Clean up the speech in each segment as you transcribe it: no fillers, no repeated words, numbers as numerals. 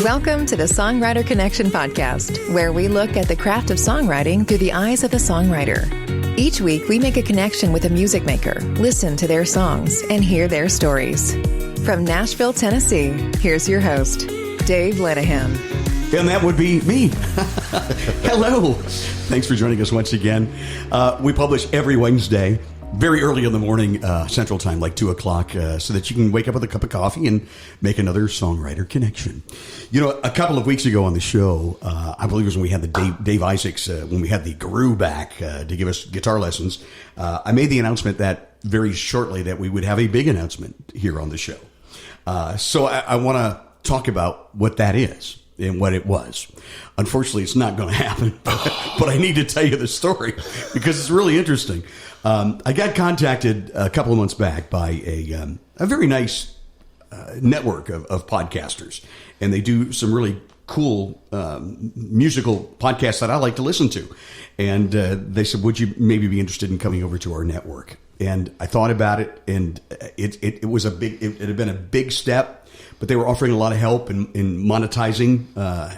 Welcome to the Songwriter Connection podcast, where we look at the craft of songwriting through the eyes of a songwriter. Each week, we make a connection with a music maker, listen to their songs, and hear their stories. From Nashville, Tennessee, here's your host, Dave Lenihan. And that would be me. Hello. Thanks for joining us once again. We publish every Wednesday, very early in the morning, Central Time, like 2 o'clock, so that you can wake up with a cup of coffee and make another songwriter connection. You know, a couple of weeks ago on the show, I believe it was when we had the Dave Isaacs, when we had the guru back to give us guitar lessons, I made the announcement that very shortly that we would have a big announcement here on the show. So I want to talk about what that is and what it was. Unfortunately, it's not going to happen, but I need to tell you the story because it's really interesting. I got contacted a couple of months back by a very nice network of podcasters, and they do some really cool musical podcasts that I like to listen to. And they said, would you maybe be interested in coming over to our network? And I thought about it, and it was it had been a big step. But they were offering a lot of help in monetizing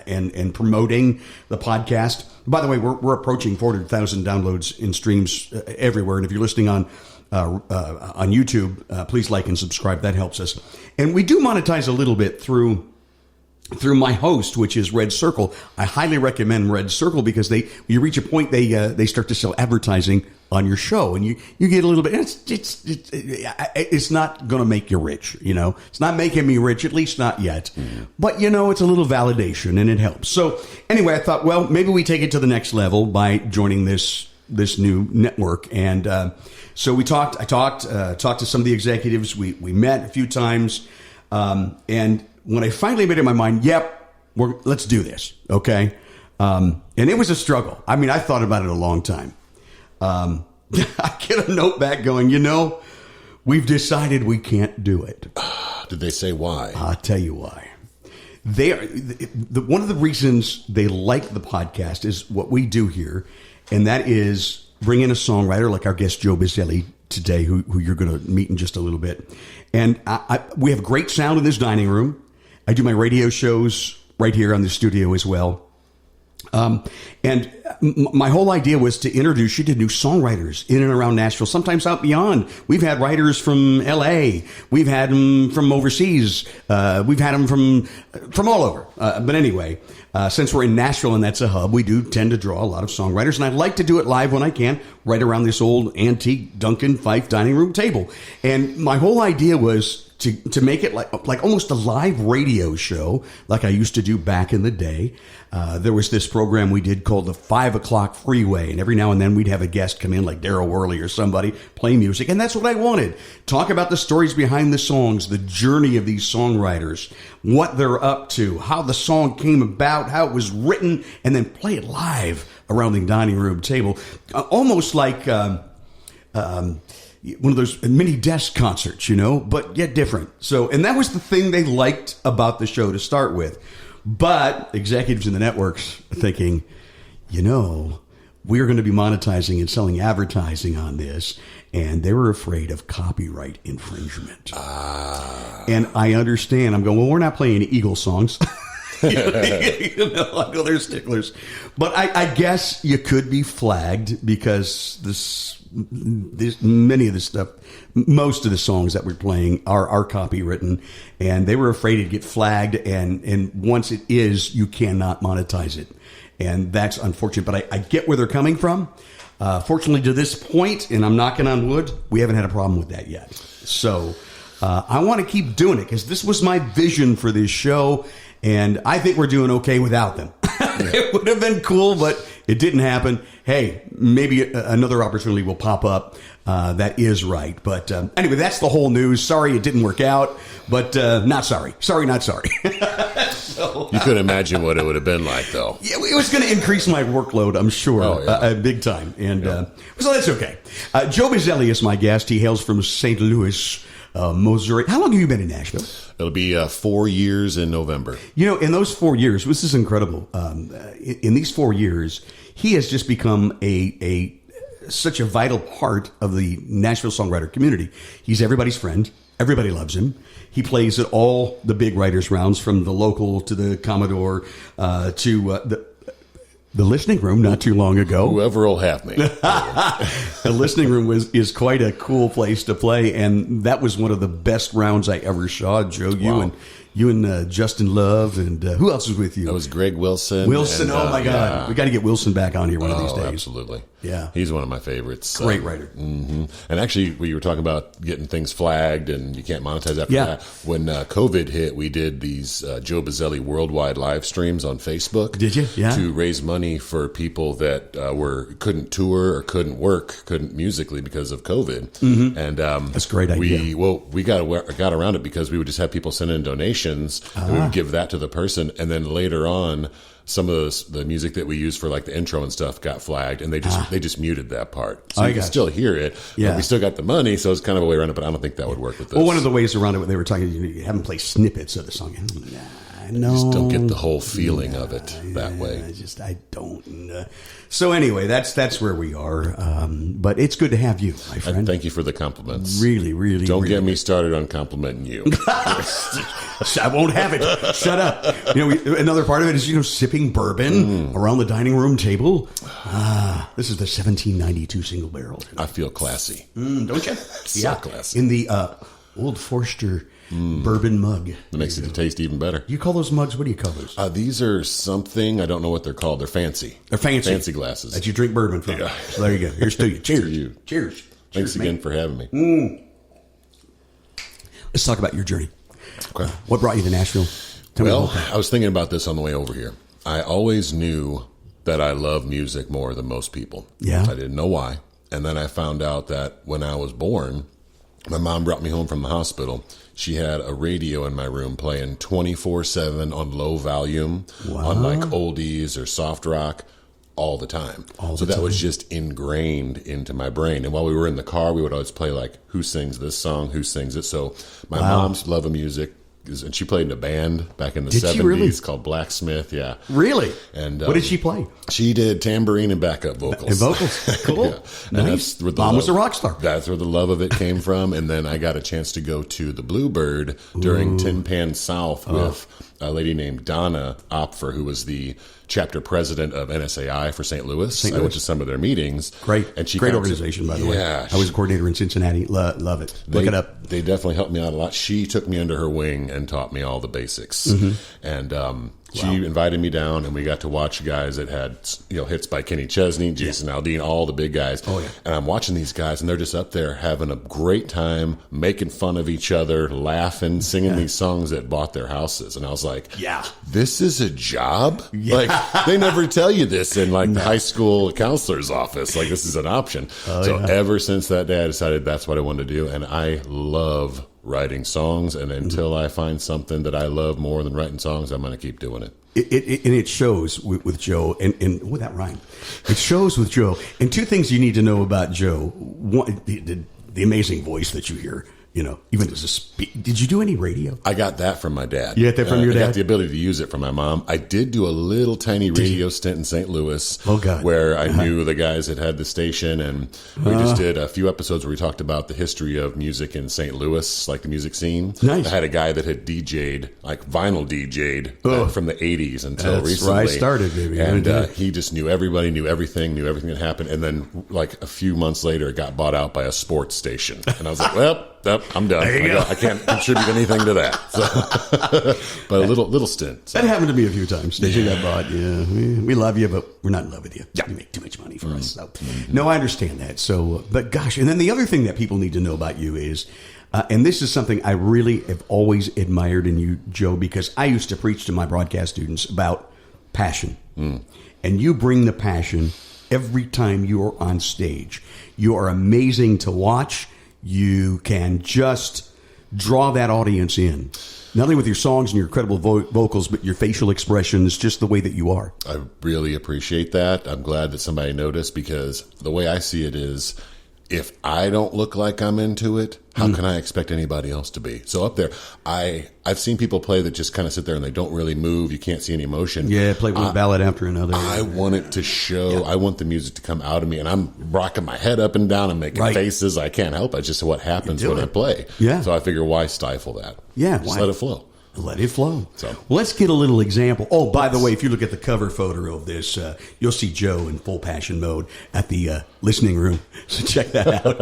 and promoting the podcast. By the way, we're approaching 400,000 downloads in streams everywhere. And if you're listening on YouTube, please like and subscribe. That helps us. And we do monetize a little bit through my host, which is Red Circle. I highly recommend Red Circle because you reach a point they start to sell advertising on your show, and you get a little bit. It's not going to make you rich, you know. It's not making me rich, at least not yet. But you know, it's a little validation, and it helps. So anyway, I thought, well, maybe we take it to the next level by joining this new network. And so we talked. I talked to some of the executives. We met a few times, and when I finally made up my mind, let's do this, okay? And it was a struggle. I mean, I thought about it a long time. I get a note back going, we've decided we can't do it. Did they say why? I'll tell you why. One of the reasons they like the podcast is what we do here, and that is bring in a songwriter like our guest Joe Bizelli today, who you're going to meet in just a little bit. And we have great sound in this dining room. I do my radio shows right here on the studio as well. And my whole idea was to introduce you to new songwriters in and around Nashville, sometimes out beyond. We've had writers from L.A. We've had them from overseas. We've had them from all over. But anyway, since we're in Nashville and that's a hub, we do tend to draw a lot of songwriters. And I like to do it live when I can, right around this old antique Duncan Fife dining room table. And my whole idea was to make it like almost a live radio show like I used to do back in the day. There was this program we did called the 5 o'clock Freeway, and every now and then we'd have a guest come in like Daryl Worley or somebody play music, and that's what I wanted. Talk about the stories behind the songs, the journey of these songwriters, what they're up to, how the song came about, how it was written, and then play it live around the dining room table. Almost like one of those mini desk concerts, but yet different. So, and that was the thing they liked about the show to start with. But executives in the networks are thinking, we're going to be monetizing and selling advertising on this. And they were afraid of copyright infringement. And I understand. I'm going, well, we're not playing any Eagles songs. I know they're sticklers. But I guess you could be flagged because many of the stuff, most of the songs that we're playing are copywritten, and they were afraid it'd get flagged. And once it is, you cannot monetize it. And that's unfortunate, but I get where they're coming from. Fortunately, to this point, and I'm knocking on wood, we haven't had a problem with that yet. So I want to keep doing it because this was my vision for this show. And I think we're doing okay without them. It would have been cool, but it didn't happen. Hey, maybe another opportunity will pop up. That is right. But anyway, that's the whole news. Sorry it didn't work out, but not sorry. Sorry, not sorry. So, you could imagine what it would have been like, though. Yeah, it was going to increase my workload, I'm sure, big time. And so that's okay. Joe Bizelli is my guest. He hails from St. Louis, Missouri. How long have you been in Nashville? It'll be 4 years in November. In those 4 years, this is incredible. In these 4 years, he has just become such a vital part of the Nashville songwriter community. He's everybody's friend. Everybody loves him. He plays at all the big writers' rounds, from the local to the Commodore to the listening room not too long ago. Whoever will have me. The listening room is quite a cool place to play, and that was one of the best rounds I ever saw. Joe, you and Justin Love, and who else was with you? That was Greg Wilson. Wilson, oh my God. Yeah. We got to get Wilson back on here one of these days. Absolutely. Yeah. He's one of my favorites. Great writer. Mm-hmm. And actually, we were talking about getting things flagged and you can't monetize after Yeah. that. When COVID hit, we did these Joe Bizelli worldwide live streams on Facebook. Did you? Yeah. To raise money for people that couldn't tour or couldn't musically because of COVID. Mm-hmm. And that's a great idea. We got around it because we would just have people send in donations and we would give that to the person. And then later on, some of the music that we use for like the intro and stuff got flagged, and they just muted that part. So you can still hear it, but we still got the money, so it's kind of a way around it, but I don't think that would work with this. Well, one of the ways around it, they were talking, you have them play snippets of the song. No, just don't get the whole feeling of it that way. I don't. So anyway, that's where we are. But it's good to have you, my friend. And thank you for the compliments. Really, really. Don't really. get me started on complimenting you. I won't have it. Shut up. Another part of it is, sipping bourbon around the dining room table. This is the 1792 single barrel. I feel classy. Don't you? So classy. In the Old Forster bourbon mug. That makes it taste even better. You call those mugs? What do you call those? These are something, I don't know what they're called. They're fancy. They're fancy. Fancy glasses. That you drink bourbon from. Yeah. So there you go. Here's to you. Cheers. To you. Cheers. Thanks again for having me. Let's talk about your journey. Okay. What brought you to Nashville? Tell me the whole thing. I was thinking about this on the way over here. I always knew that I love music more than most people. Yeah. I didn't know why. And then I found out that when I was born, my mom brought me home from the hospital. She had a radio in my room playing 24/7 on low volume on like oldies or soft rock all the time. That was just ingrained into my brain. And while we were in the car, we would always play like, who sings this song? Who sings it? So my mom's love of music. And she played in a band back in the 70s called Blacksmith. Yeah. Really? And what did she play? She did tambourine and backup vocals. And vocals. Cool. Yeah. And nice. that's where Mom was a rock star. That's where the love of it came from. And then I got a chance to go to the Bluebird during Tin Pan South with a lady named Donna Opfer, who was the chapter president of NSAI for St. Louis. I went to some of their meetings. Great. And she great organization, by the way. Yeah. I was a coordinator in Cincinnati. Love it. Look it up. They definitely helped me out a lot. She took me under her wing and taught me all the basics. And she invited me down, and we got to watch guys that had hits by Kenny Chesney, Jason Aldean, all the big guys. Oh, yeah. And I'm watching these guys, and they're just up there having a great time, making fun of each other, laughing, singing these songs that bought their houses. And I was like, this is a job? Yeah. Like, they never tell you this in like the high school counselor's office. Like, this is an option. Ever since that day, I decided that's what I wanted to do. And I love writing songs, and until I find something that I love more than writing songs, I'm going to keep doing it. And it shows with Joe, and that rhyme. It shows with Joe. And two things you need to know about Joe: one, the amazing voice that you hear. Even as a did you do any radio? I got that from my dad. You got that from your dad? I got the ability to use it from my mom. I did do a little tiny radio stint in St. Louis. Oh, God. Where I knew the guys that had the station, and we just did a few episodes where we talked about the history of music in St. Louis, like the music scene. Nice. I had a guy that had DJ'd, like vinyl DJ'd from the 80s until That's recently. where I started, baby. And he just knew everybody, knew everything that happened. And then like a few months later, it got bought out by a sports station. And I was like, well, I'm done. I can't contribute anything to that. So, but a little stint. So. That happened to me a few times. Station got bought. Yeah, we love you, but we're not in love with you. You make too much money for us. So, no, I understand that. So, but gosh, and then the other thing that people need to know about you is, and this is something I really have always admired in you, Joe, because I used to preach to my broadcast students about passion, and you bring the passion every time you are on stage. You are amazing to watch. You can just draw that audience in, not only with your songs and your incredible vocals, but your facial expressions, just the way that you are. I really appreciate that. I'm glad that somebody noticed, because the way I see it is, if I don't look like I'm into it, how can I expect anybody else to be? So up there, I've seen people play that just kind of sit there and they don't really move. You can't see any emotion. Yeah, play one ballad after another. I want it to show. Yeah. I want the music to come out of me, and I'm rocking my head up and down and making faces. I can't help it. It's just what happens when I play. Yeah. So I figure, why stifle that? Yeah. Just let it flow. Let it flow. So well, let's get a little example. Oh, by the way, if you look at the cover photo of this, you'll see Joe in full passion mode at the listening room. So check that out.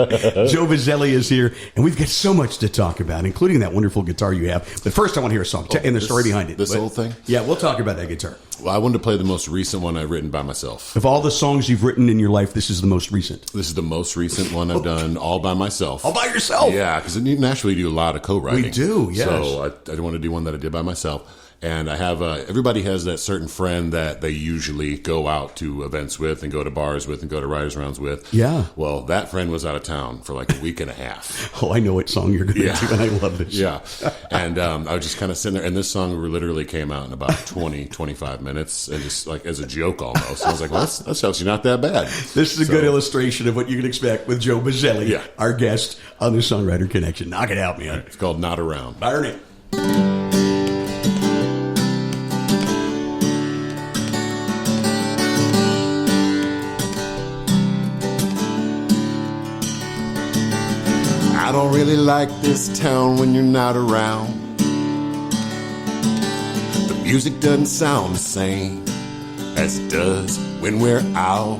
Joe Bizelli is here, and we've got so much to talk about, including that wonderful guitar you have. But first, I want to hear a song and the story behind it. This whole thing? Yeah, we'll talk about that guitar. Well, I wanted to play the most recent one I've written by myself. Of all the songs you've written in your life, this is the most recent. This is the most recent one I've done all by myself. All by yourself? Yeah, because in Nashville, you do a lot of co-writing. We do, yes. So I want to do one that I did by myself. And I have everybody has that certain friend that they usually go out to events with and go to bars with and go to writers' rounds with. Yeah. Well, that friend was out of town for like a week and a half. Oh, I know what song you're going to do, and I love this. Yeah. And I was just kind of sitting there, and this song literally came out in about 20, 25 minutes, and just like as a joke almost. I was like, well, that's actually not that bad. This is a good illustration of what you can expect with Joe Bizelli, our guest on the Songwriter Connection. Knock it out, man. It's called Not Around. Burn it. I don't really like this town when you're not around. The music doesn't sound the same as it does when we're out.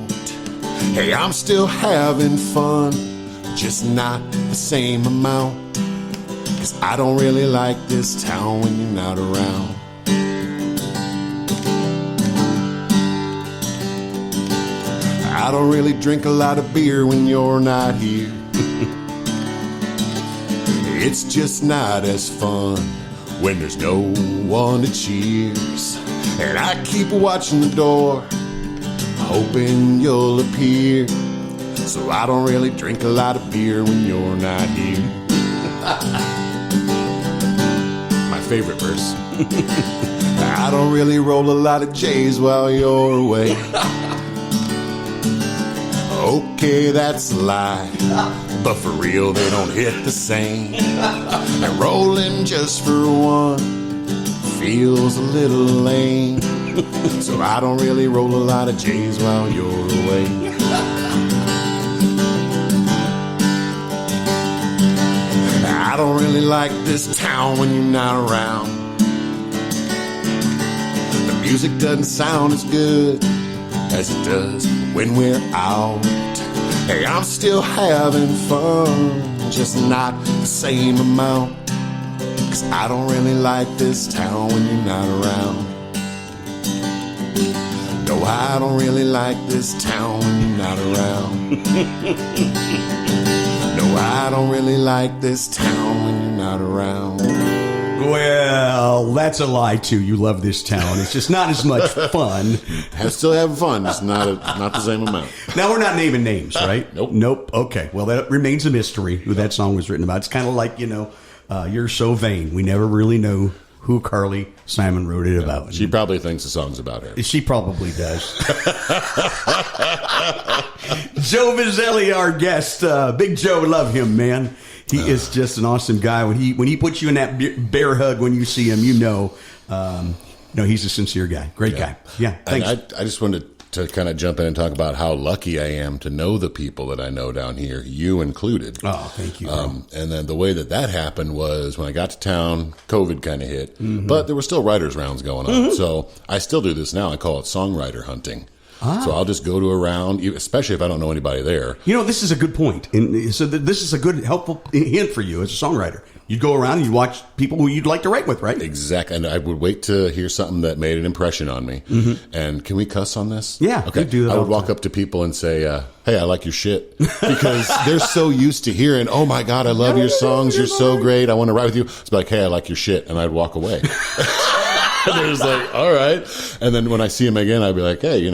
Hey, I'm still having fun, just not the same amount. 'Cause I don't really like this town when you're not around. I don't really drink a lot of beer when you're not here. It's just not as fun when there's no one to cheers. And I keep watching the door, hoping you'll appear. So I don't really drink a lot of beer when you're not here. My favorite verse. I don't really roll a lot of J's while you're away. Okay, that's a lie, but for real they don't hit the same. And rolling just for one feels a little lame. So I don't really roll a lot of J's while you're away. I don't really like this town when you're not around. The music doesn't sound as good as it does when we're out. Hey, I'm still having fun, just not the same amount. 'Cause I don't really like this town when you're not around. No, I don't really like this town when you're not around. No, I don't really like this town when you're not around. Well, that's a lie, too. You love this town. It's just not as much fun. I'm still having fun. It's not the same amount. Now, we're not naming names, right? Nope. Okay. Well, that remains a mystery who that song was written about. It's kind of like, You're So Vain. We never really know who Carly Simon wrote it about. She probably thinks the song's about her. She probably does. Joe Bizelli, our guest. Big Joe, love him, man. He is just an awesome guy. When he puts you in that bear hug when you see him, he's a sincere guy. Great guy. Yeah, thanks. I just wanted to kind of jump in and talk about how lucky I am to know the people that I know down here, you included. Oh, thank you. And then the way that happened was when I got to town, COVID kind of hit, but there were still writers' rounds going on. So I still do this now. I call it songwriter hunting. So I'll just go to a round, especially if I don't know anybody there. This is a good point. And so this is a good, helpful hint for you as a songwriter. You'd go around and you'd watch people who you'd like to write with, right? Exactly. And I would wait to hear something that made an impression on me. And can we cuss on this? Yeah. Okay. Do that I would walk up to people and say, hey, I like your shit. Because they're so used to hearing, oh my God, I love your songs. You're so great. I want to write with you. It's like, hey, I like your shit. And I'd walk away. And they're just like, all right. And then when I see them again, I'd be like, hey,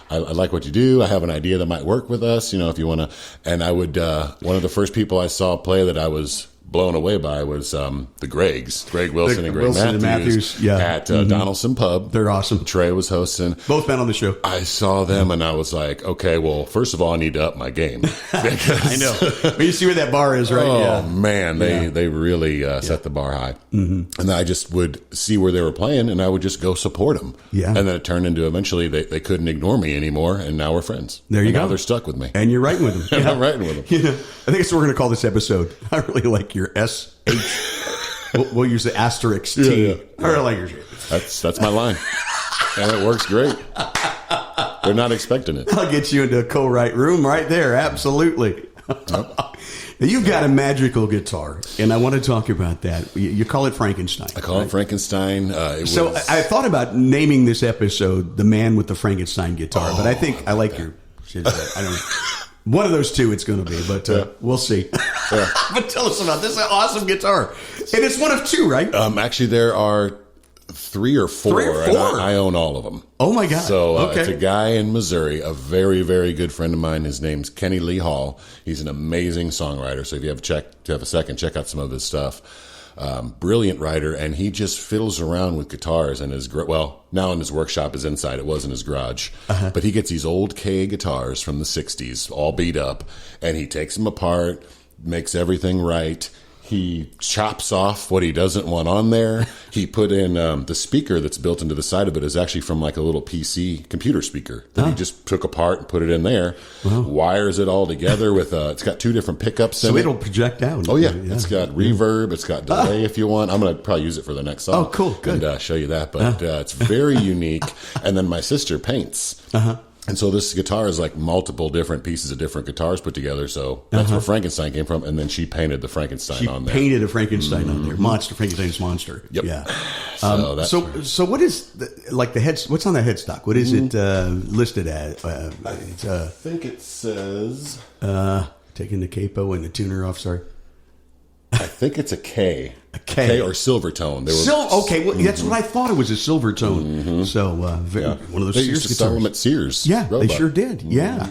I like what you do. I have an idea that might work with us, if you want to. And I would, one of the first people I saw play that I was blown away by was the Gregs, Greg Wilson and Greg Wilson Matthews, and Matthews, at Donaldson Pub. They're awesome. Trey was hosting. Both been on the show. I saw them and I was like, okay, well, first of all, I need to up my game. I know. But you see where that bar is, right? Oh, man, they really set the bar high. Mm-hmm. And I just would see where they were playing and I would just go support them. Yeah. And then it turned into eventually they couldn't ignore me anymore and now we're friends. There you go. Now they're stuck with me. And you're writing with them. And I'm writing with them. Yeah. I think that's what we're going to call this episode. I really like your SH. We'll use the asterisk T. Yeah. I really like your That's my line. And it works great. They're not expecting it. I'll get you into a co-write room right there. Absolutely. You've got a magical guitar, and I want to talk about that. You call it Frankenstein. I call it Frankenstein. I thought about naming this episode "The Man with the Frankenstein Guitar," but I think I like your. I don't know. One of those two it's going to be, but we'll see. Yeah. But tell us about this awesome guitar. And it's one of two, right? Actually, there are 3 or 4. 3 or 4? And I own all of them. Oh, my God. So it's a guy in Missouri, a very, very good friend of mine. His name's Kenny Lee Hall. He's an amazing songwriter. So if you have a second, check out some of his stuff. Brilliant writer, and he just fiddles around with guitars and now in his workshop is inside. It was in his garage. But he gets these old K guitars from the 60s, all beat up, and he takes them apart, makes everything right. He chops off what he doesn't want on there. He put in the speaker that's built into the side of it is actually from like a little PC computer speaker that he just took apart and put it in there. Wow. Wires it all together with it's got 2 different pickups. So it'll project out. Oh yeah, it's got reverb. It's got delay if you want. I'm going to probably use it for the next song. Oh, cool, good. And show you that. But it's very unique. And then my sister paints. And so this guitar is like multiple different pieces of different guitars put together. So that's where Frankenstein came from. And then she painted the Frankenstein on there. Painted a Frankenstein on there. Monster. Frankenstein's monster. Yep. Yeah. So what is the head? What's on the headstock? What is it listed as? I think it says taking the capo and the tuner off. Sorry. I think it's a K. A K or silver tone. Okay, well, that's what I thought it was, a silver tone. So one of those they Sears used to guitars. sell them at Sears. Yeah, Robot. they sure did. Yeah.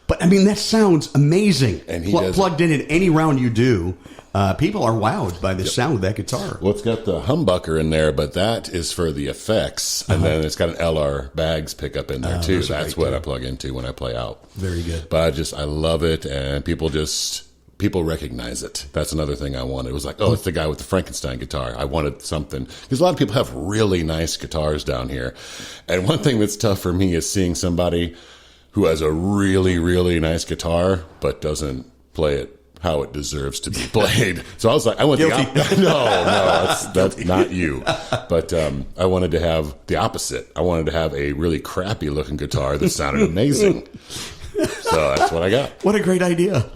But I mean, that sounds amazing. And he plugged in at any round you do. People are wowed by the sound of that guitar. Well, it's got the humbucker in there, but that is for the effects. And then it's got an LR Bags pickup in there, too. That's what I plug into when I play out. Very good. But I love it, and people recognize it. That's another thing I wanted. It was like, oh, it's the guy with the Frankenstein guitar. I wanted something. Because a lot of people have really nice guitars down here. And one thing that's tough for me is seeing somebody who has a really, really nice guitar, but doesn't play it how it deserves to be played. So I was like, I want Guilty. that's not you. But I wanted to have the opposite. I wanted to have a really crappy looking guitar that sounded amazing. So that's what I got. What a great idea.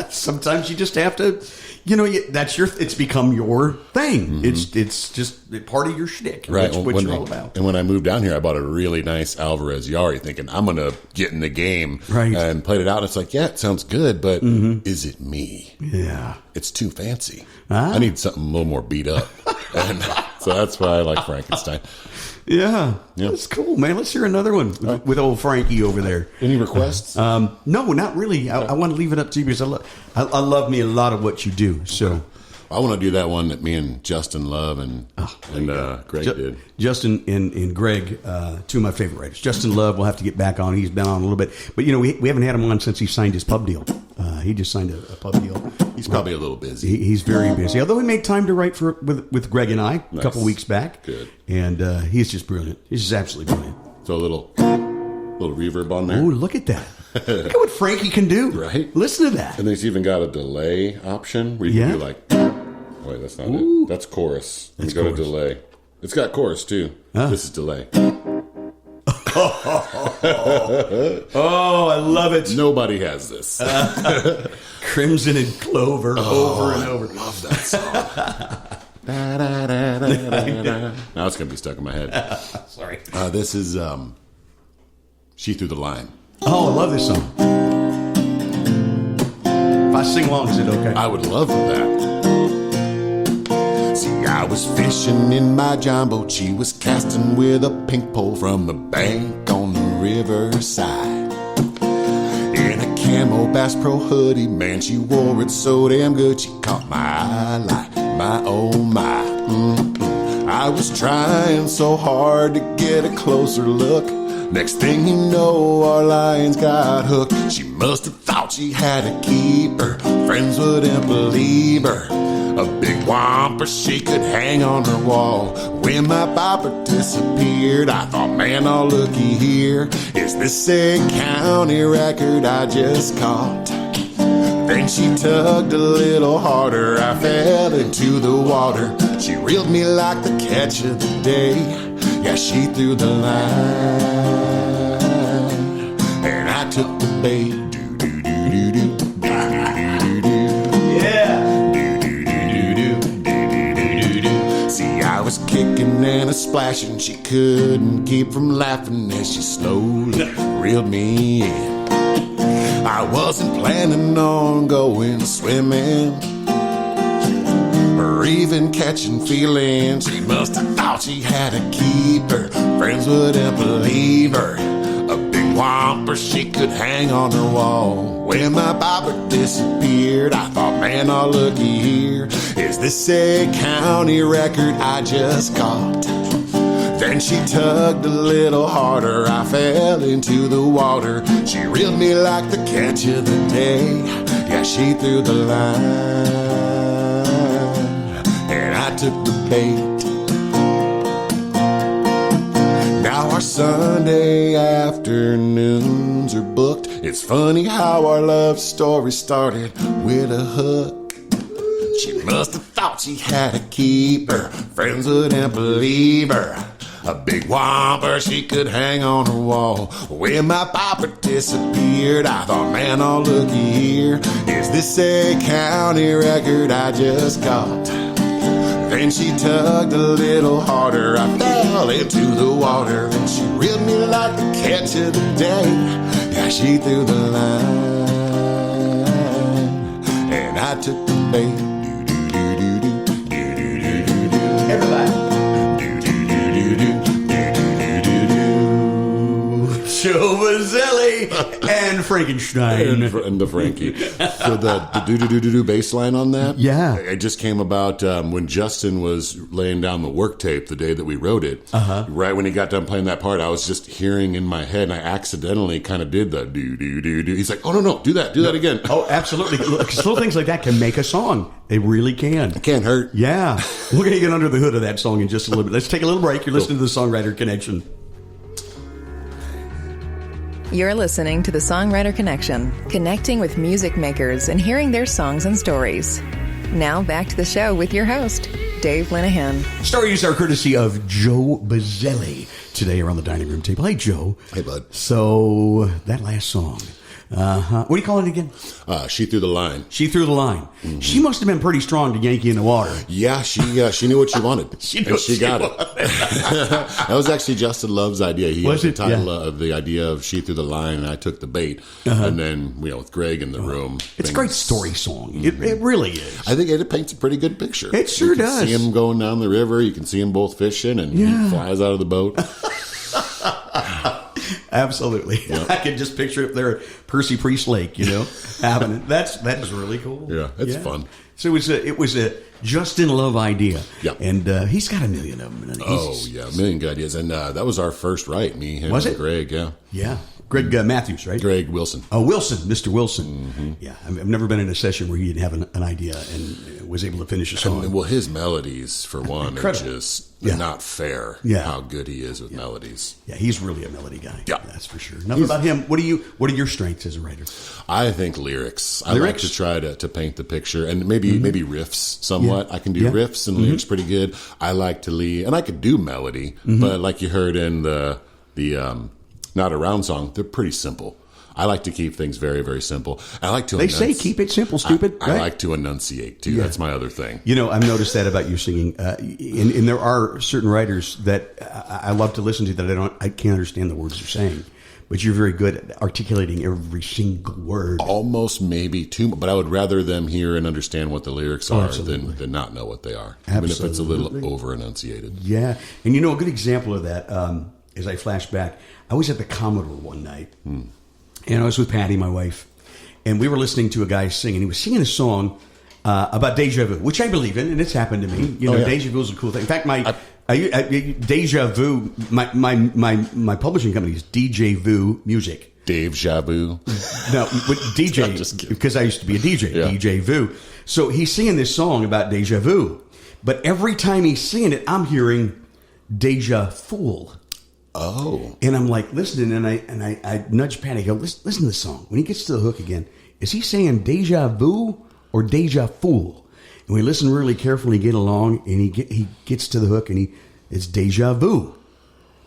Sometimes you just have to, it's become your thing. It's just part of your shtick. Right. That's what you're all about. And when I moved down here, I bought a really nice Alvarez Yari thinking I'm going to get in the game. Right. And played it out. And it's like, yeah, it sounds good, but is it me? Yeah. It's too fancy. I need something a little more beat up. And so that's why I like Frankenstein. Yeah, that's cool, man. Let's hear another one with old Frankie over there. Any requests? No, not really. I want to leave it up to you because I love me a lot of what you do. So I want to do that one that me and Justin love and Greg did. Justin and Greg, 2 of my favorite writers. Justin Love, we'll have to get back on. He's been on a little bit, but we haven't had him on since he signed his pub deal. He just signed a pub deal. He's probably a little busy. He's very busy. Although he made time to write with Greg and I a couple weeks back. Good. And he's just brilliant. He's just absolutely brilliant. So a little reverb on there. Oh, look at that. Look at what Frankie can do. Right. Listen to that. And he's even got a delay option where you can do like, wait, that's not it. That's chorus. Let me go to delay. It's got chorus too. This is delay. Oh, I love it. Nobody has this. Crimson and Clover over and over. I love that song. Now it's going to be stuck in my head. Sorry. This is She Threw the Line. Oh, I love this song. If I sing along, is it okay? I would love that. See, I was fishing in my John boat. She was casting with a pink pole from the bank on the riverside. In a camo Bass Pro hoodie. Man, she wore it so damn good, she caught my eye like my oh my. I was trying so hard to get a closer look. Next thing you know, our lines got hooked. She must have thought she had a keeper. Friends wouldn't believe her. A big whomper she could hang on her wall. When my bopper disappeared, I thought, man, oh, looky here. Is this a county record I just caught? Then she tugged a little harder. I fell into the water. She reeled me like the catch of the day. Yeah, she threw the line, and I took the bait. Do do do do do do do do. Yeah. Do do do do do do. See, I was kicking and a splashing. She couldn't keep from laughing as she slowly reeled me in. I wasn't planning on going swimming or even catching feelings. She must have thought she had a keeper. Friends wouldn't believe her. A big whomper she could hang on her wall. When my bobber disappeared, I thought, man, oh, looky here. Is this a county record I just caught? Then she tugged a little harder. I fell into the water. She reeled me like the catch of the day. Yeah, she threw the line, and I took the bait. Now our Sunday afternoons are booked. It's funny how our love story started with a hook. She must have thought she had a keeper. Friends wouldn't believe her. A big whomper she could hang on her wall. When my popper disappeared, I thought, man, oh, looky here. Is this a county record I just caught? Then she tugged a little harder. I fell into the water, and she reeled me like the catch of the day. Yeah, she threw the line, and I took the bait. Everybody. Joe Bizelli and Frankenstein. And the Frankie. So the do-do-do-do-do bass line on that? Yeah. It just came about when Justin was laying down the work tape the day that we wrote it. Uh-huh. Right when he got done playing that part, I was just hearing in my head, and I accidentally kind of did the do-do-do-do. He's like, oh, no, do that again. Oh, absolutely. Little things like that can make a song. They really can. It can't hurt. Yeah. We're going to get under the hood of that song in just a little bit. Let's take a little break. You're listening to the Songwriter Connection. You're listening to the Songwriter Connection, connecting with music makers and hearing their songs and stories. Now back to the show with your host, Dave Linehan. Stories are courtesy of Joe Bizelli today around the dining room table. Hey, Joe. Hey, bud. So that last song. What do you call it again? She Threw the Line. She Threw the Line. Mm-hmm. She must have been pretty strong to yank you in the water. Yeah, she knew what she wanted. She got it. That was actually Justin Love's idea. He had the title of the idea of She Threw the Line, and I took the bait. Uh-huh. And then, with Greg in the room. It's a great story song. Mm-hmm. It really is. I think it paints a pretty good picture. It sure does. You can see him going down the river. You can see them both fishing, and he flies out of the boat. Absolutely. Yep. I can just picture it there at Percy Priest Lake, happening. That is really cool. Yeah, it's fun. So it was a Justin Love idea. Yeah. And he's got a million of them. A million good ideas. And that was our first write, me, him, and Greg, yeah. Yeah. Greg Matthews, right? Greg Wilson. Oh, Wilson, Mr. Wilson. Mm-hmm. Yeah, I've never been in a session where he didn't have an idea and was able to finish a song. Well, his melodies, for one, are just not fair. Yeah. How good he is with melodies. Yeah, he's really a melody guy. Yeah, that's for sure. Enough about him. What are your strengths as a writer? I think lyrics. I like to try to paint the picture, and maybe riffs somewhat. Yeah. I can do riffs and lyrics pretty good. I like to lead, and I could do melody, but like you heard in the Not Around song, they're pretty simple. I like to keep things very, very simple. I like to. They say keep it simple, stupid. I like to enunciate too. Yeah. That's my other thing. I've noticed that about you singing. And there are certain writers that I love to listen to that I can't understand the words they're saying. But you're very good at articulating every single word. Almost maybe too much, but I would rather them hear and understand what the lyrics are than not know what they are. Absolutely. Even if it's a little over-enunciated. Yeah. And a good example of that, as I flash back, I was at the Commodore one night, and I was with Patty, my wife, and we were listening to a guy sing, and he was singing a song about deja vu, which I believe in, and it's happened to me. You know, deja vu is a cool thing. In fact, deja vu, my publishing company is DJ Vu Music. Dave Jabu. No, but DJ, because I used to be a DJ, DJ Vu. So he's singing this song about deja vu, but every time he's singing it, I'm hearing deja fool. Oh. And I'm like listening, and I nudge Patty. I go, listen to the song. When he gets to the hook again, is he saying deja vu or deja fool? And we listen really carefully, get along, and he gets to the hook, and it's deja vu.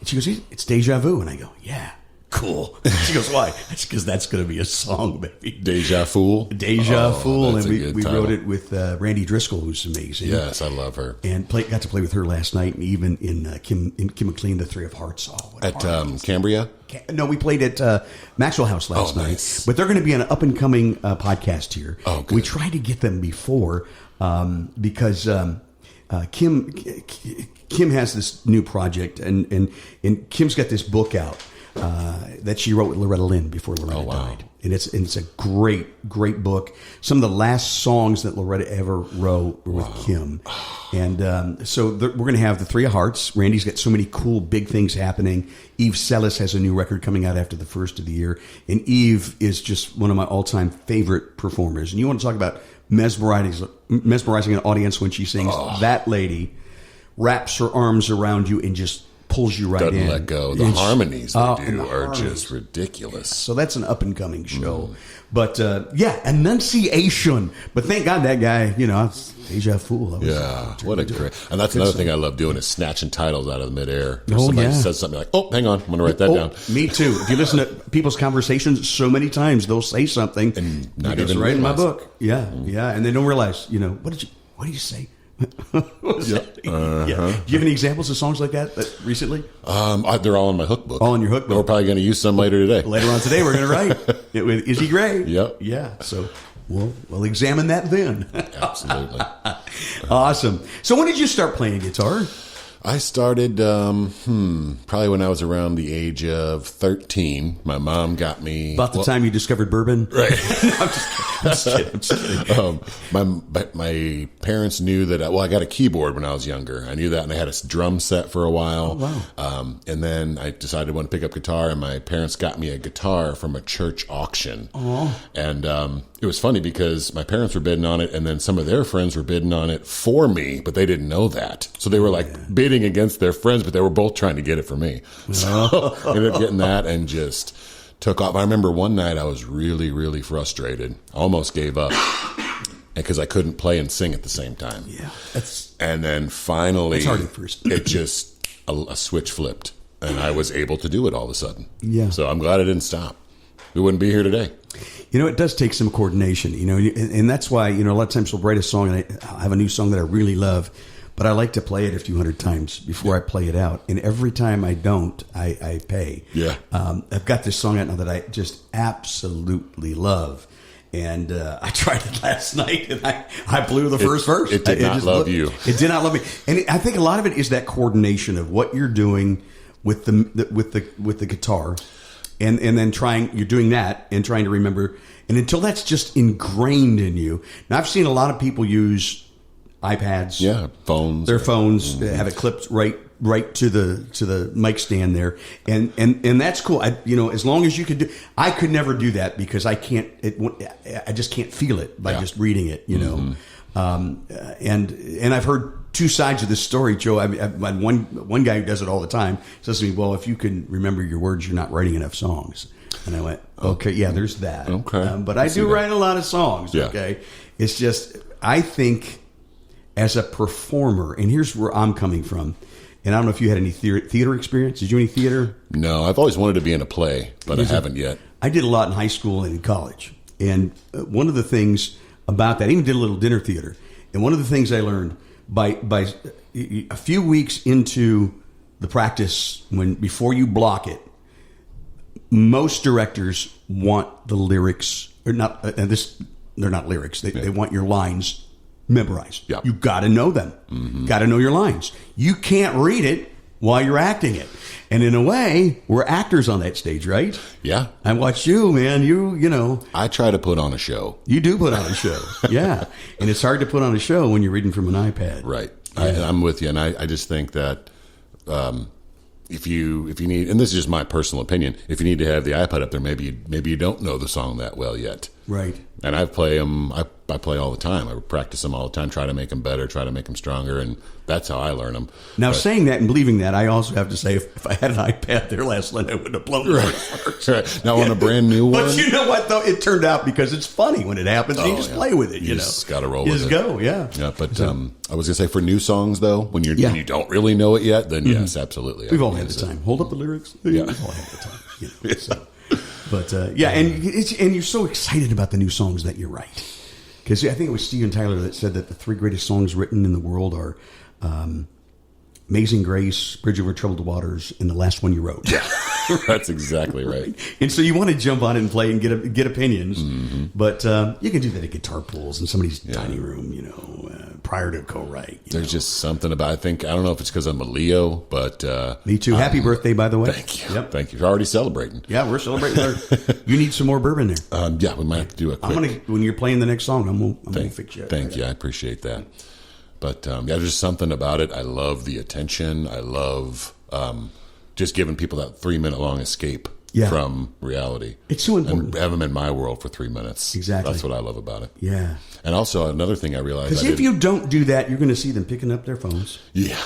And she goes, it's deja vu. And I go, yeah. Cool. She goes, why? That's because that's going to be a song, baby. Deja Fool? Deja Fool. And we wrote it with Randy Driscoll, who's amazing. Yes, I love her. And got to play with her last night, and even in Kim McLean, the Three of Hearts. Oh, at Cambria? No, we played at Maxwell House last night. Nice. But they're going to be an up-and-coming podcast here. Oh, good. We tried to get them before because Kim has this new project, and Kim's got this book out. That she wrote with Loretta Lynn before Loretta died. And it's a great book. Some of the last songs that Loretta ever wrote were with Kim. And so we're going to have the Three of Hearts. Randy's got so many cool big things happening. Eve Sellis has a new record coming out after the first of the year. And Eve is just one of my all-time favorite performers. And you want to talk about mesmerizing an audience when she sings. That lady wraps her arms around you and just pulls you right in. Doesn't let go. The harmonies they do are just ridiculous. So that's an up-and-coming show. But, enunciation. But thank God that guy, it's deja fool. What a great... And that's another thing I love doing is snatching titles out of midair. Somebody says something like, hang on, I'm going to write that down. Me too. If you listen to people's conversations, so many times they'll say something. And not even right in my book. Yeah. And they don't realize, what did you say? Do you have any examples of songs like that recently? They're all in my hookbook. All in your hookbook. We're probably going to use some later today. Later on today, we're going to write it with Izzy Gray. Yep. Yeah. So we'll examine that then. Absolutely. Awesome. So when did you start playing guitar? I started probably when I was around the age of 13. My mom got me... About the time you discovered bourbon? Right. No, I'm just kidding. My parents knew that... I got a keyboard when I was younger. I knew that, and I had a drum set for a while. Oh, wow. And then I decided I wanted to pick up guitar, and my parents got me a guitar from a church auction. Oh. And it was funny because my parents were bidding on it, and then some of their friends were bidding on it for me, but they didn't know that. So they were bidding against their friends, but they were both trying to get it for me. So I ended up getting that and just took off. I remember one night I was really, really frustrated. I almost gave up because I couldn't play and sing at the same time. Yeah. And then finally, it's hard at first. It just, a switch flipped, and I was able to do it all of a sudden. Yeah. So I'm glad I didn't stop. We wouldn't be here today. It does take some coordination, and that's why, a lot of times we'll write a song, and I have a new song that I really love, but I like to play it a few hundred times before I play it out. And every time I don't, I pay. Yeah. I've got this song out now that I just absolutely love. And I tried it last night, and I blew the first verse. It did not love you. It did not love me. And I think a lot of it is that coordination of what you're doing with the guitar. And then you're doing that and trying to remember. And until that's just ingrained in you. Now, I've seen a lot of people use iPads, phones. Their phones have it clipped right to the mic stand there, and that's cool. As long as you could do, I could never do that because I can't. I just can't feel it by just reading it. And I've heard two sides of this story, Joe. I've had one guy who does it all the time says to me, "Well, if you can remember your words, you're not writing enough songs." And I went, "Okay, yeah, there's that." Okay, but I do write a lot of songs. Yeah. Okay, it's just I think. As a performer, and here's where I'm coming from, and I don't know if you had any theater experience. Did you do any theater? No, I've always wanted to be in a play, but I haven't yet. I did a lot in high school and in college, and one of the things about that, I even did a little dinner theater, and one of the things I learned by a few weeks into the practice, before you block it, most directors want the lyrics, or not, and they're not lyrics. They want your lines memorized. Yep. You got to know them. Mm-hmm. Got to know your lines. You can't read it. while you're acting it. And in a way, we're actors on that stage, right? Yeah. I watch you, man. You know. I try to put on a show. You do put on a show. Yeah. And it's hard to put on a show when you're reading from an iPad. Right. Yeah. I'm with you. And I just think that if you need, and this is just my personal opinion, if you need to have the iPad up there, maybe you don't know the song that well yet. Right. And I play them. I play all the time. I practice them all the time. Try to make them better. Try to make them stronger, and that's how I learn them. Now, saying that and believing that, I also have to say, if I had an iPad there last night, I would have blown it. Right. Now on a brand new one. But you know what, though? It turned out because it's funny when it happens. You just play with it. You just got to roll you with just it. Go, yeah. Yeah, but I was gonna say for new songs though, when you don't really know it yet, then yes, absolutely. We've all had the time. Hold up the lyrics. Yeah, we've all had the time. You know, so. But and you're so excited about the new songs that you write. Because I think it was Steven Tyler that said that the 3 greatest songs written in the world are Amazing Grace, Bridge Over Troubled Waters, and the last one you wrote. Yeah, that's exactly right. And so you want to jump on it and play and get opinions, but you can do that at guitar pools in somebody's tiny room, you know, prior to co-write. There's just something about. I don't know if it's because I'm a Leo, but me too. Happy birthday, by the way. Thank you. Yep. Thank you. You're already celebrating. Yeah, we're celebrating. You need some more bourbon there. Yeah, we might have to do a quick. When you're playing the next song, I'm gonna fix you. Thank you. I appreciate that. But there's just something about it. I love the attention. I love just giving people that 3-minute long escape from reality. It's so important. And have them in my world for 3 minutes. Exactly. That's what I love about it. Yeah. And also another thing I realized. Because if you don't do that, you're going to see them picking up their phones. Yeah.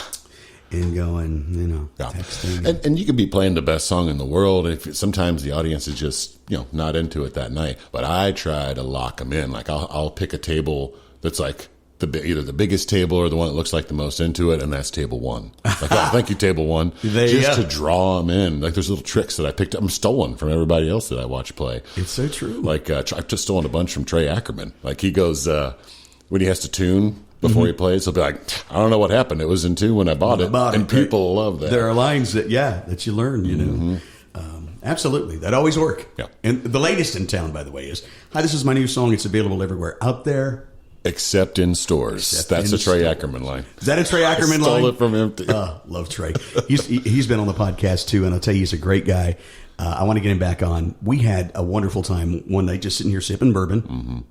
And going, texting. And you could be playing the best song in the world. Sometimes the audience is just, not into it that night. But I try to lock them in. Like I'll pick a table that's like either the biggest table or the one that looks like the most into it, and that's table 1. Like, oh, thank you, table 1. To draw them in. Like, there's little tricks that I picked up. I'm stolen from everybody else that I watch play. It's so true. Like, I've just stolen a bunch from Trey Ackerman. Like, he goes, when he has to tune before he plays, he'll be like, I don't know what happened. It was in tune when I bought it. And people love that. There are lines that you learn, you know. Absolutely. That always work. Yeah. And the latest in town, by the way, is, hi, this is my new song. It's available everywhere out there. Except in stores. That's a Trey Ackerman line. Is that a Trey Ackerman line? Stole it from him. Love Trey. He's been on the podcast too, and I'll tell you, he's a great guy. I want to get him back on. We had a wonderful time one night just sitting here sipping bourbon.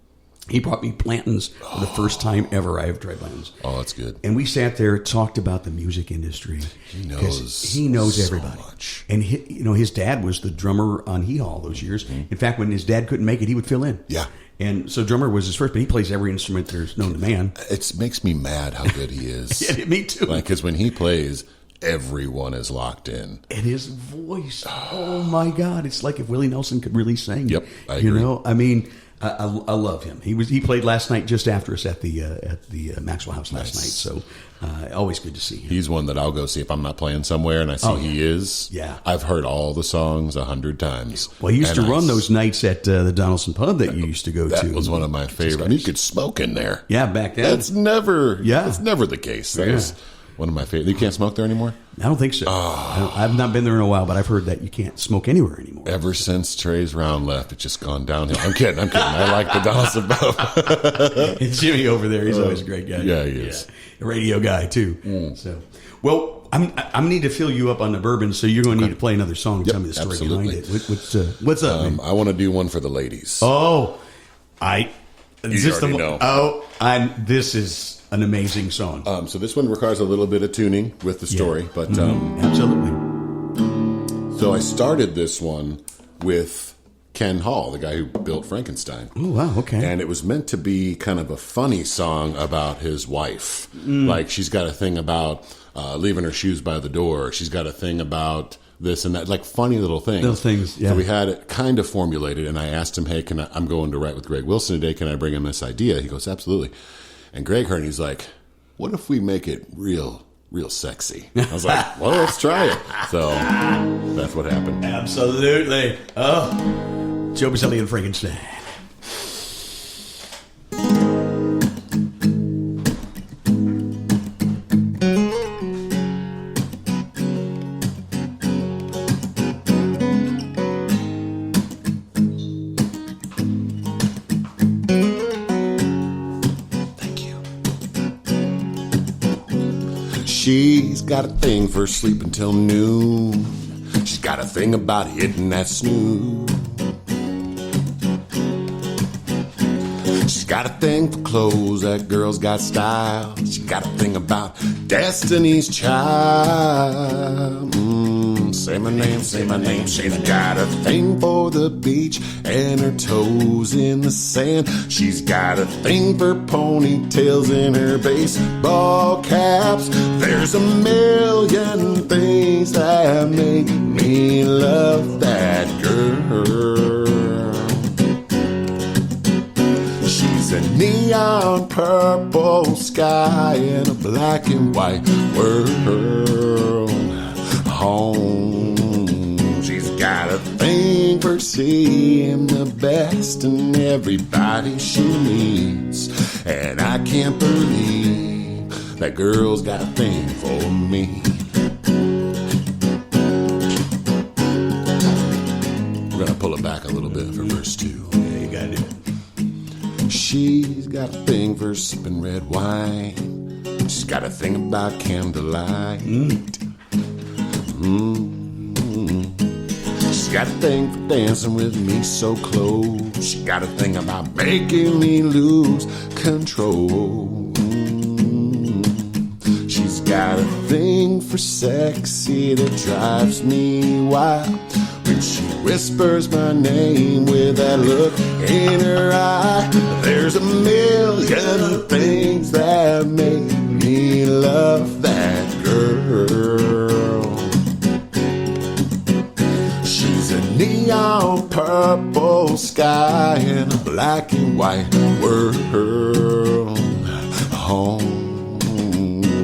He brought me plantains for the first time ever. I have tried plantains. Oh, that's good. And we sat there, talked about the music industry. He knows everybody. So much. And his dad was the drummer on Hee Haw those years. In fact, when his dad couldn't make it, he would fill in. Yeah. And so drummer was his first, but he plays every instrument there's known to man. It makes me mad how good he is. Yeah, me too. Like, because when he plays, everyone is locked in. And his voice, oh my God, it's like if Willie Nelson could really sing. Yep, I agree. I mean, I love him. He played last night just after us at the Maxwell House last night. So always good to see him. He's one that I'll go see if I'm not playing somewhere and I see he is. Yeah, I've heard all the songs 100 times. Well, he used to run those nights at the Donaldson Pub that you used to go to. That was one of my favorites. And you could smoke in there. Yeah, back then. That's never the case. That was one of my favorites. You can't smoke there anymore? I don't think so. I've not been there in a while, but I've heard that you can't smoke anywhere anymore. Ever since Trey's round left, it's just gone downhill. I'm kidding. I like the Donaldson Pub. And Jimmy over there, he's always a great guy. Yeah, he is. A radio guy, too. So, well, I'm going to need to fill you up on the bourbon, so you're going to need to play another song and tell me the story behind it. What's up, man? I want to do one for the ladies. Oh, know. This is an amazing song. So this one requires a little bit of tuning with the story, but absolutely. So I started this one with Ken Hall, the guy who built Frankenstein. Oh wow, okay. And it was meant to be kind of a funny song about his wife. Like she's got a thing about leaving her shoes by the door. She's got a thing about this and that, like funny little things. Little things, yeah. So we had it kind of formulated, and I asked him, hey, I'm going to write with Greg Wilson today. Can I bring him this idea? He goes, absolutely. And Greg heard, and he's like, what if we make it real sexy? I was like, well, let's try it. So that's what happened. Absolutely. Oh, Joe Bizelli and Frankenstein. She's got a thing for sleeping till noon. She's got a thing about hitting that snooze. She's got a thing for clothes, that girl's got style. She's got a thing about Destiny's Child. Say my name, say my name. She's got a thing for the beach and her toes in the sand. She's got a thing for ponytails in her baseball caps. There's a million things that make me love that girl. She's a neon purple sky in a black and white world. Home. She's got a thing for seeing the best in everybody she meets. And I can't believe that girl's got a thing for me. We're going to pull it back a little bit for verse 2. Yeah, you got it. She's got a thing for sipping red wine. She's got a thing about candlelight. She's got a thing for dancing with me so close. She got a thing about making me lose control. She's got a thing for sexy that drives me wild. When she whispers my name with that look in her eye. There's a million things that make me love that girl. She's a neon purple sky in a black and white world. Home.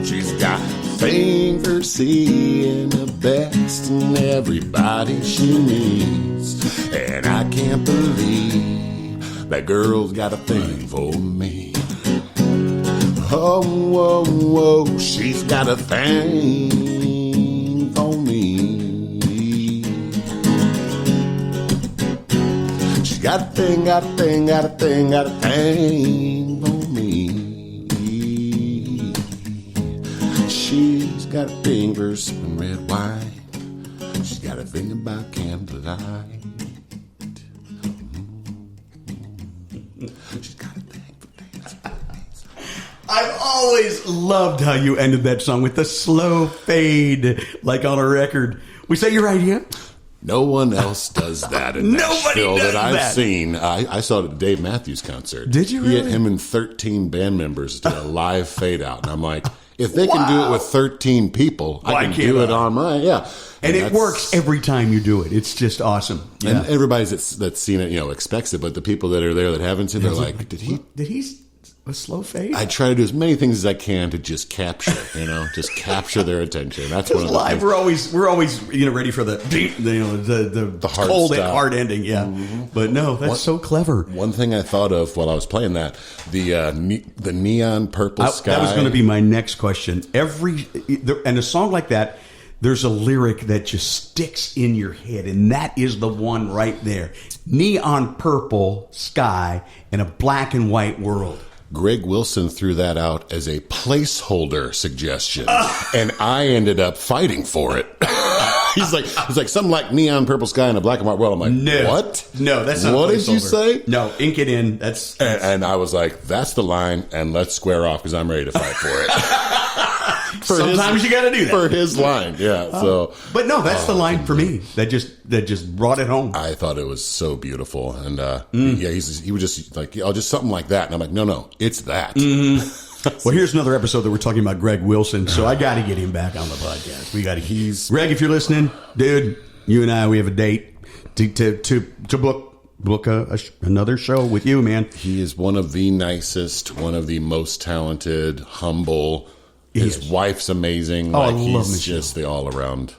She's got thing for seeing the best in everybody she meets. And I can't believe that girl's got a thing for me. Oh, whoa, whoa, she's got a thing for me. She's got a thing, got a thing, got a thing, got a thing for me. She's got a thing for sipping red wine. She's got a thing about candlelight. She's got a thing for dancing. I've always loved how you ended that song with the slow fade, like on a record. Was that your idea? No one else does that in Nasvhille does that I've that. seen. I saw it at the Dave Matthews concert. Did you really? Him and 13 band members did a live fade out. And I'm like, if they can do it with 13 people, I can do it on mine. Yeah. And it works every time you do it. It's just awesome. Yeah. And everybody that's seen it, expects it. But the people that are there that haven't seen it, they're like, did he a slow fade? I try to do as many things as I can to just capture, just capture their attention. That's one of the live. things. We're always ready for the hard cold stuff. hard ending. Yeah, but no, that's so clever. One thing I thought of while I was playing that, the neon purple sky. That was going to be my next question. And a song like that, there's a lyric that just sticks in your head, and that is the one right there. Neon purple sky in a black and white world. Greg Wilson threw that out as a placeholder suggestion, and I ended up fighting for it. He's like something like neon purple sky in a black and white world. I'm like, no, what? No, that's not. What did you say? No, ink it in. That's and I was like, that's the line, and let's square off because I'm ready to fight for it. Sometimes you got to do that for his line, yeah. But no, that's the line for me that just brought it home. I thought it was so beautiful, and he was just like, "Oh, just something like that," and I'm like, "No, it's that." Well, here's another episode that we're talking about Greg Wilson, so I got to get him back on the podcast. We got to. Greg, if you're listening, dude, you and I, we have a date to book another show with you, man. He is one of the nicest, one of the most talented, humble. His wife's amazing. Oh, I love he's just the all around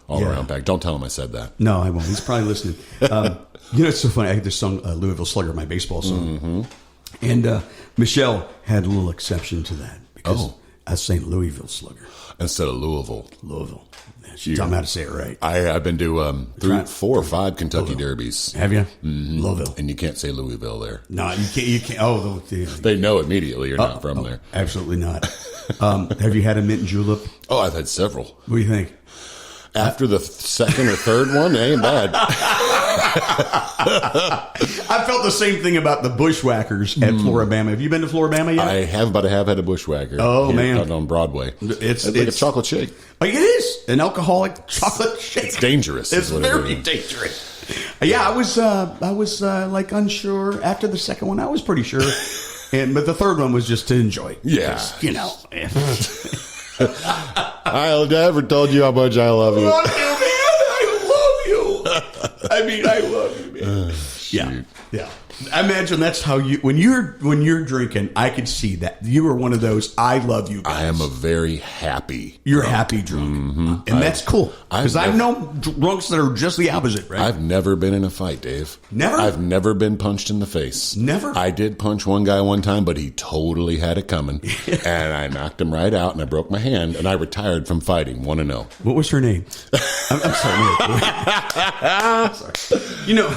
pack. Don't tell him I said that. No, I won't. He's probably listening. It's so funny. I had this song, Louisville Slugger, my baseball song. And Michelle had a little exception to that. Because I was saying Louisville Slugger. Instead of Louisville. Louisville. She taught me how to say it right. I've been to 4 or 5 Kentucky Derbies. Have you? Mm-hmm. Louisville. And you can't say Louisville there. No, you can't. You can't. Oh, they know immediately you're not from there. Absolutely not. Have you had a mint julep? Oh, I've had several. What do you think? After the second or third one, it ain't bad. I felt the same thing about the Bushwhackers at Floribama. Have you been to Floribama yet? I have, but I have had a Bushwhacker. Oh, man. On Broadway. It's like a chocolate shake. It is. An alcoholic chocolate shake. It's dangerous. It's very dangerous. Yeah, I was like unsure. After the second one, I was pretty sure. But the third one was just to enjoy. Yeah. You know. I never told you how much I love you. I love you. I mean, I love you, man. Yeah. I imagine that's how you when you're drinking. I could see that you were one of those. I love you guys. I am a very happy. You're happy drunk, and that's cool. Because I've known drunks that are just the opposite. Right? I've never been in a fight, Dave. Never. I've never been punched in the face. Never. I did punch one guy one time, but he totally had it coming, and I knocked him right out, and I broke my hand, and I retired from fighting. Want to know what was her name? I'm sorry. Sorry. You know,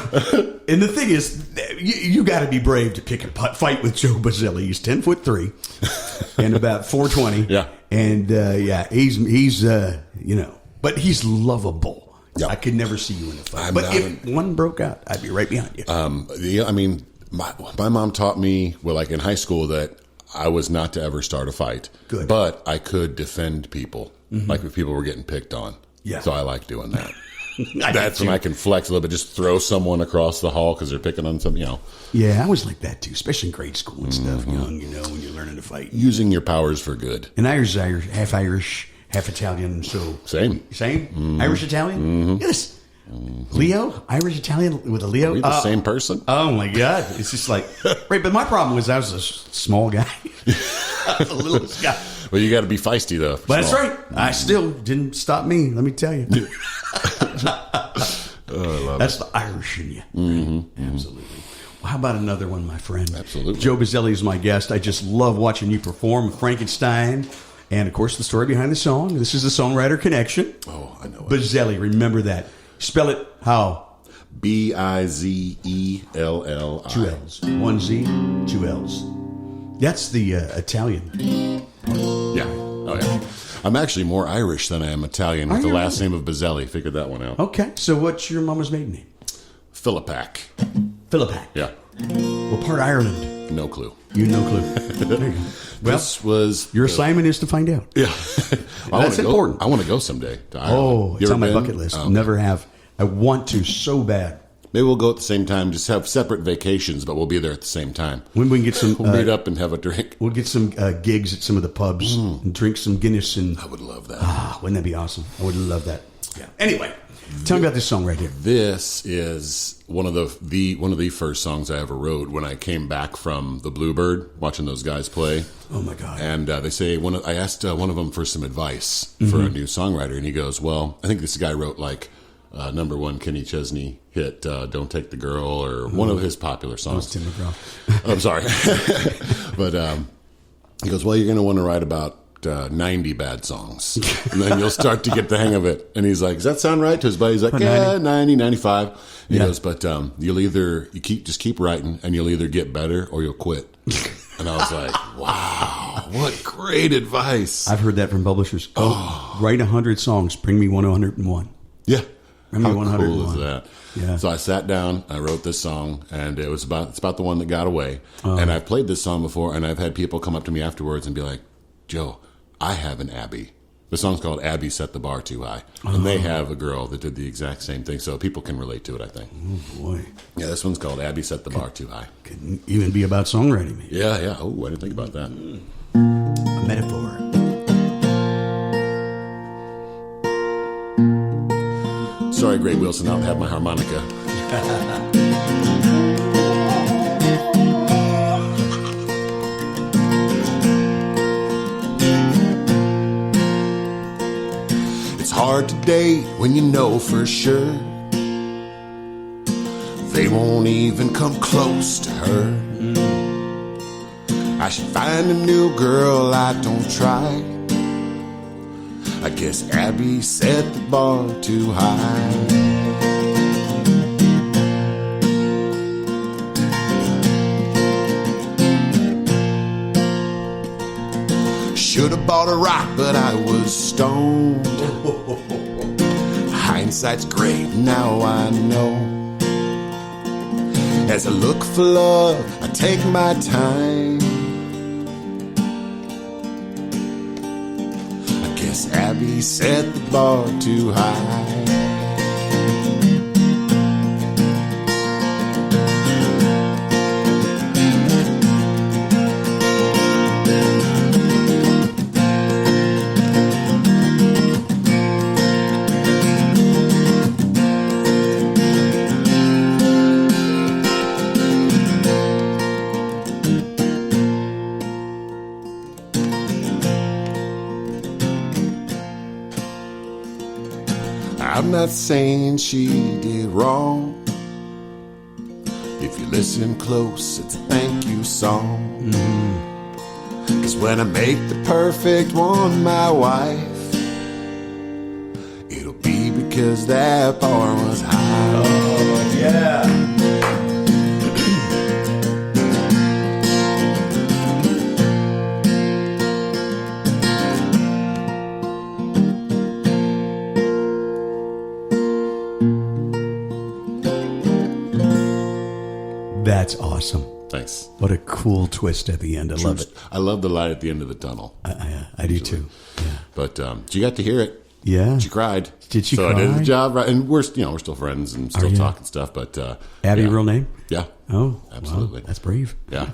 and the thing is, you got to be brave to pick a fight with Joe Bizelli. He's 10'3" and about 420. Yeah, and he's but he's lovable. Yep. I could never see you in a fight. But if one broke out, I'd be right behind you. I mean, my mom taught me, well, like in high school, that I was not to ever start a fight. Good. But I could defend people, like if people were getting picked on. Yeah. So I like doing that. That's when I can flex a little bit, just throw someone across the hall because they're picking on something, Yeah, I was like that too, especially in grade school and stuff, young, when you're learning to fight. Using your powers for good. And Irish, half Irish, half Italian, so... Same? Irish, Italian? Yes. Leo? Irish, Italian with a Leo? Are we the same person? Oh, my God. It's just like... Right, but my problem was I was a small guy. I was the littlest guy. Well, you got to be feisty, though. But that's right. I still didn't stop me, let me tell you. That's the Irish in you. Right? Absolutely. Well, how about another one, my friend? Absolutely. Joe Bizelli is my guest. I just love watching you perform Frankenstein. And, of course, the story behind the song. This is the Songwriter Connection. Oh, I know it. Bizelli, remember that. Spell it how? Bizelli. 2 L's. 1 Z, 2 L's. That's the Italian. Yeah. Oh, yeah. I'm actually more Irish than I am Italian with the last name of Bizelli. Figured that one out. Okay. So what's your mama's maiden name? Philippak. Philippak. Yeah. What part of Ireland? No clue. You no clue. There you go. Well, this was your assignment is to find out. Yeah. That's important. I want to go someday to Ireland. Oh, it's on my bucket list. Okay. Never have. I want to so bad. Maybe we'll go at the same time. Just have separate vacations, but we'll be there at the same time. When we can get some, we'll meet up and have a drink. We'll get some gigs at some of the pubs and drink some Guinness. And I would love that. Wouldn't that be awesome? I would love that. Yeah. Anyway, tell me about this song right here. This is one of the first songs I ever wrote when I came back from the Bluebird, watching those guys play. Oh my God! And they say I asked one of them for some advice for a new songwriter, and he goes, "Well, I think this guy wrote like." Number one Kenny Chesney hit Don't Take the Girl, or one of his popular songs. Tim McGraw. I'm sorry. But he goes, well, you're going to want to write about 90 bad songs, and then you'll start to get the hang of it. And he's like, does that sound right? To his buddy, he's like, 90, 95. And he goes, but just keep writing, and you'll either get better or you'll quit. And I was like, wow, what great advice. I've heard that from publishers. Write 100 songs, bring me 101. Yeah. How cool is that? Yeah. So I sat down, I wrote this song, and it's about the one that got away. And I've played this song before, and I've had people come up to me afterwards and be like, Joe, I have an Abby. The song's called Abby Set the Bar Too High. And they have a girl that did the exact same thing, so people can relate to it, I think. Oh, boy. Yeah, this one's called Abby Set the Bar Too High. Could even be about songwriting, maybe. Yeah. Oh, I didn't think about that. A metaphor. Sorry, Greg Wilson, I don't have my harmonica. It's hard to date when you know for sure they won't even come close to her. I should find a new girl, I don't try. I guess Abby set the bar too high. Should've bought a rock, but I was stoned. Hindsight's great, now I know. As I look for love, I take my time. I guess Abby set the bar too high. I'm not saying she did wrong. If you listen close, it's a thank you song. 'Cause when I make the perfect one my wife, it'll be because that bar was high. Oh, yeah. That's awesome. Thanks. What a cool twist at the end. I love it. I love the light at the end of the tunnel. I do too. Yeah. But you got to hear it. Yeah. She cried. Did she cry? cry? So I did the job right. And we're still friends and still talking stuff. But Abby, real name? Yeah. Oh, absolutely. Wow. That's brave. Yeah.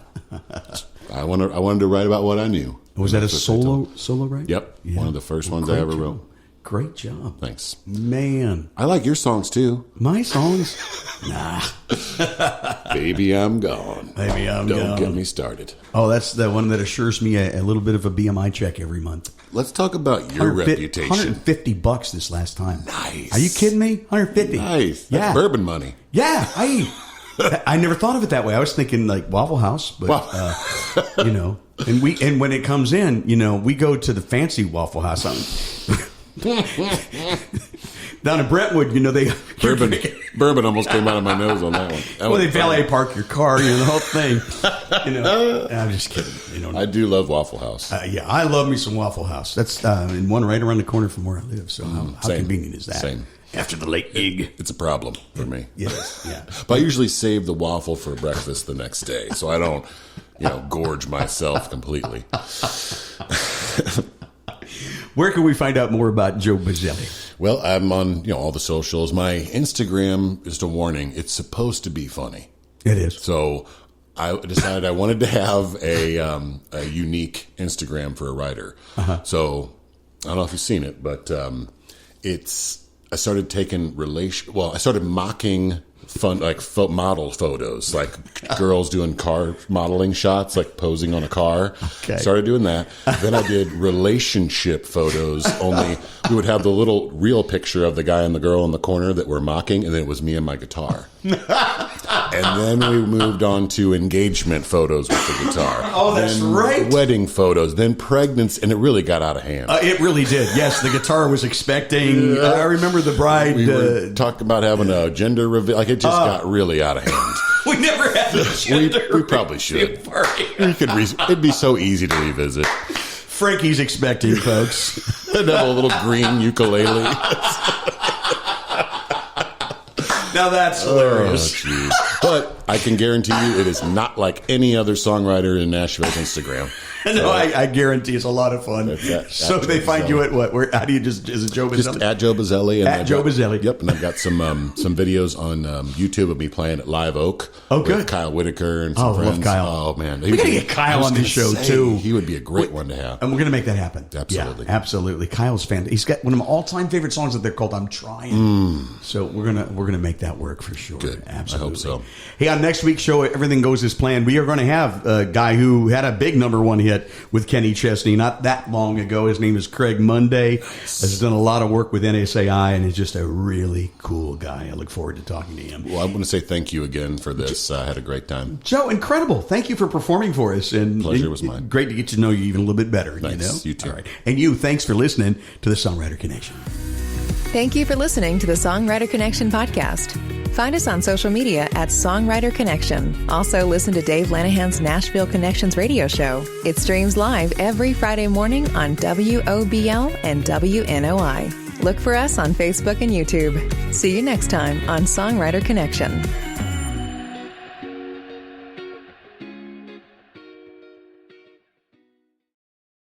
I wanted to write about what I knew. Was that a solo write? Yep. Yeah. One of the first ones I ever wrote. Great job. Thanks. Man. I like your songs too. My songs? Nah. Baby, I'm gone. Baby, I'm gone. Don't get me started. Oh, that's the one that assures me a little bit of a BMI check every month. Let's talk about your reputation. $150 this last time. Nice. Are you kidding me? $150. Nice. That's Yeah. bourbon money. Yeah. I never thought of it that way. I was thinking like Waffle House, but and when it comes in, we go to the fancy Waffle House. Down in Brentwood, they bourbon almost came out of my nose on that one. They valet park your car, the whole thing. I'm just kidding. I do love Waffle House. Yeah, I love me some Waffle House. That's in one right around the corner from where I live. So how convenient is that? Same. After the late gig, it's a problem for me. Yes, yeah. But I usually save the waffle for breakfast the next day, so I don't, gorge myself completely. Where can we find out more about Joe Bizelli? Well, I'm on all the socials. My Instagram, just a warning, it's supposed to be funny. It is. So I decided I wanted to have a unique Instagram for a writer. Uh-huh. So I don't know if you've seen it, but I started taking I started mocking fun model photos, like girls doing car modeling shots, like posing on a car. Okay. Started doing that. Then I did relationship photos, only we would have the little real picture of the guy and the girl in the corner that we're mocking, and then it was me and my guitar. And then we moved on to engagement photos with the guitar. Oh, that's right. Wedding photos, then pregnancy, and it really got out of hand. It really did. Yes, the guitar was expecting. I remember the bride. We were talking about having a gender reveal. Like, it just got really out of hand. We never had a gender We probably should. It'd be so easy to revisit. Frankie's expecting, folks. And have a little green ukulele. Now that's hilarious. Oh, but I can guarantee you it is not like any other songwriter in Nashville's Instagram. No, I guarantee it's a lot of fun. So they find you at what? How do you is it Joe Bizelli? Just at Joe Bizelli. And Joe Bizelli. Yep, and I've got some videos on YouTube of me playing at Live Oak. Oh, good. With Kyle Whitaker and some friends. Love Kyle. Oh, man. We got to get Kyle on this show, too. He would be a great one to have. And we're going to make that happen. Absolutely. Yeah, absolutely. Kyle's fantastic. He's got one of my all-time favorite songs that they're called I'm Trying. So we're gonna make that work for sure. Good. Absolutely. I hope so. Hey, on next week's show, everything goes as planned. We are going to have a guy who had a big #1 hit hit with Kenny Chesney not that long ago. His name is Craig Monday. Has done a lot of work with NSAI and is just a really cool guy. I look forward to talking to him. Well, I want to say thank you again for this. I had a great time. Joe, incredible. Thank you for performing for us. And pleasure was mine. Great to get to know you even a little bit better. Thanks. You too. All right. And you, thanks for listening to the Songwriter Connection. Thank you for listening to the Songwriter Connection podcast. Find us on social media at Songwriter Connection. Also, listen to Dave Lanahan's Nasvhille Connections radio show. It streams live every Friday morning on WOBL and WNOI. Look for us on Facebook and YouTube. See you next time on Songwriter Connection.